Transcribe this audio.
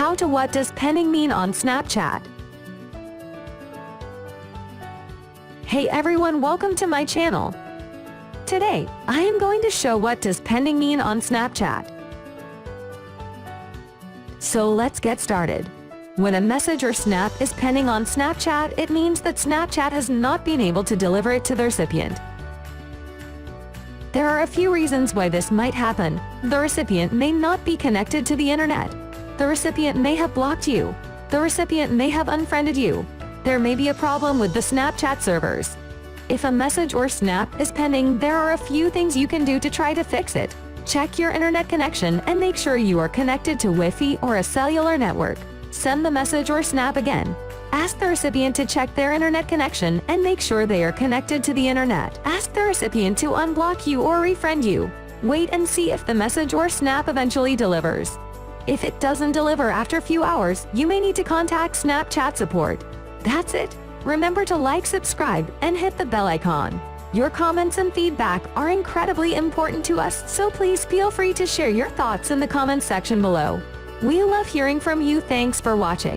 What does pending mean on Snapchat? Hey everyone, welcome to my channel. Today, I am going to show what does pending mean on Snapchat. So let's get started. When a message or snap is pending on Snapchat, it means that Snapchat has not been able to deliver it to the recipient. There are a few reasons why this might happen. The recipient may not be connected to the internet. The recipient may have blocked you. The recipient may have unfriended you. There may be a problem with the Snapchat servers. If a message or snap is pending, there are a few things you can do to try to fix it. Check your internet connection and make sure you are connected to Wi-Fi or a cellular network. Send the message or snap again. Ask the recipient to check their internet connection and make sure they are connected to the internet. Ask the recipient to unblock you or refriend you. Wait and see if the message or snap eventually delivers. If it doesn't deliver after a few hours, you may need to contact Snapchat support. That's it. Remember to like, subscribe, and hit the bell icon. Your comments and feedback are incredibly important to us, so please feel free to share your thoughts in the comments section below. We love hearing from you. Thanks for watching.